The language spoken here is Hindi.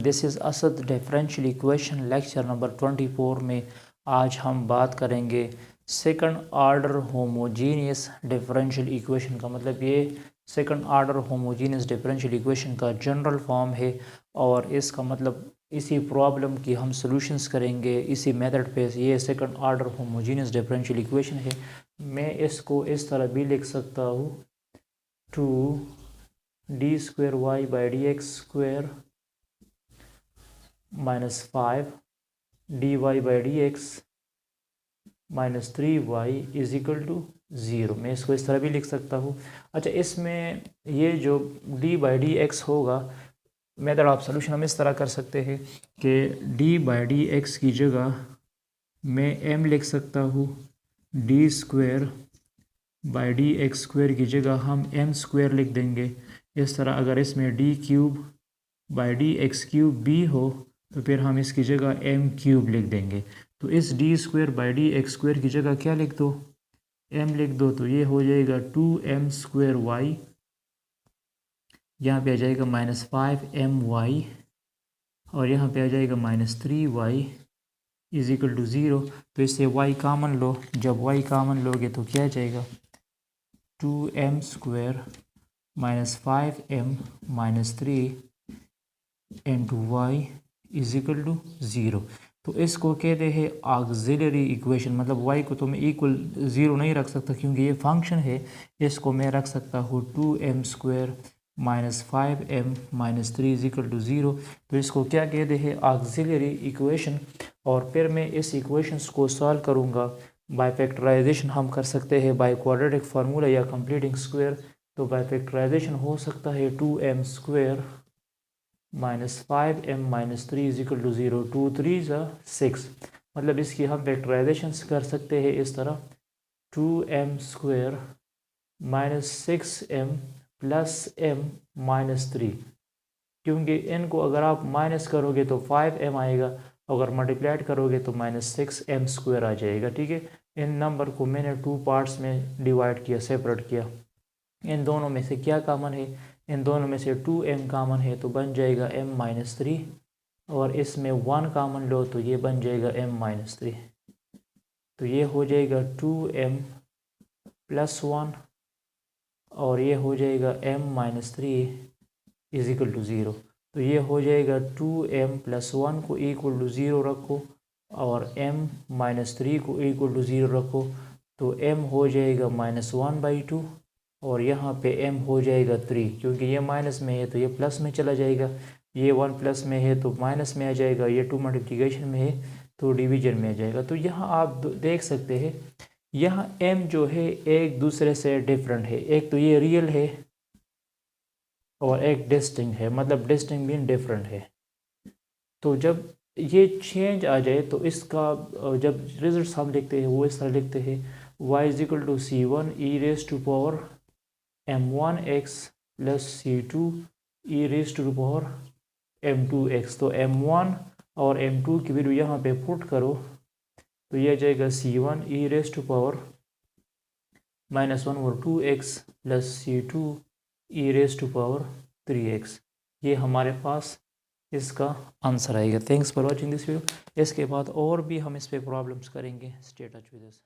This is Asad differential equation lecture number 24 में आज हम बात करेंगे second order homogeneous differential equation का। मतलब ये second order homogeneous differential equation का जनरल फॉर्म है और इसका मतलब इसी प्रॉब्लम की हम सॉल्यूशंस करेंगे इसी मेथड पे। ये second order homogeneous differential equation है। मैं इसको इस तरह भी लिख सकता हूँ, 2d² y/dx² -5 dy/dx -3y = 0। मैं इसको इस तरह भी लिख सकता हूँ। अच्छा, इसमें ये जो d/dx होगा, मेथड ऑफ सॉल्यूशन हम इस तरह कर सकते हैं कि d/dx की जगह मैं m लिख सकता हूँ, d²/dx² की जगह हम m² लिख देंगे। इस तरह अगर इसमें d³/dx³ भी हो तो फिर हम इसकी जगह m³ लिख देंगे। तो इस d²/dx² की जगह क्या लिख दो, m लिख दो, तो ये हो जाएगा 2m²y, यहाँ पे आ जाएगा -5my और यहाँ पे आ जाएगा -3y = 0। तो इससे y कामन लो, जब y कामन लोगे तो क्या आ जाएगा, 2m² -5m -3 y = 0। तो इसको कहते हैं ऑक्सिलरी इक्वेशन। मतलब y को तो मैं इक्वल 0 नहीं रख सकता क्योंकि ये फंक्शन है। इसको मैं रख सकता हूँ 2m² -5m -3 = 0। तो इसको क्या कहते हैं, ऑक्सिलरी इक्वेशन। और फिर मैं इस इक्वेशंस को सॉल्व करूँगा बाय फैक्टराइजेशन। हम कर सकते हैं बाय क्वाड्रेटिक फार्मूला या कंप्लीटिंग स्क्वायर। तो बाय फैक्टराइजेशन हो सकता है 2m² -5m -3 = 0, 2 3 6। मतलब इसकी हम फैक्टराइजेशन कर सकते हैं इस तरह, 2m² -6m +m -3, क्योंकि इनको अगर आप माइनस करोगे तो 5m आएगा, अगर मल्टीप्लाइड करोगे तो -6m² आ जाएगा। ठीक है, इन नंबर को मैंने 2 पार्ट्स में डिवाइड किया, सेपरेट किया। इन दोनों में से क्या कॉमन है, इन दोनों में से 2m कॉमन है तो बन जाएगा m -3, और इसमें 1 कॉमन लो तो ये बन जाएगा m -3। तो ये हो जाएगा 2m +1 और ये हो जाएगा m -3 = 0। तो ये हो जाएगा 2m +1 को = 0 रखो और m -3 को = 0 रखो, तो m हो जाएगा -1/2 और यहाँ पे m हो जाएगा 3। क्योंकि ये माइनस में है तो ये प्लस में चला जाएगा, ये 1 प्लस में है तो माइनस में आ जाएगा, ये 2 मल्टीप्लिकेशन में है तो डिवीजन में आ जाएगा। तो यहाँ आप देख सकते हैं, यहाँ m जो है एक दूसरे से डिफरेंट है। एक तो ये रियल है और एक डिस्टिंक्ट है, मतलब डिस्टिंक्ट मीन डिफरेंट है। तो जब ये चेंज आ जाए तो इसका जब रिजल्ट हम लिखते हैं वो इस तरह लिखते हैं, y = c1 e⁻m1x c2 e⁻m2x। तो m1 और m2 की वैल्यू यहाँ पे पुट करो तो यह जाएगा c1 e⁻1/2x c2 e⁻3x। ये हमारे पास इसका आंसर आएगा। Thanks for watching this video. इसके बाद और भी हम इस पे प्रॉब्लम्स करेंगे। Stay touch with us.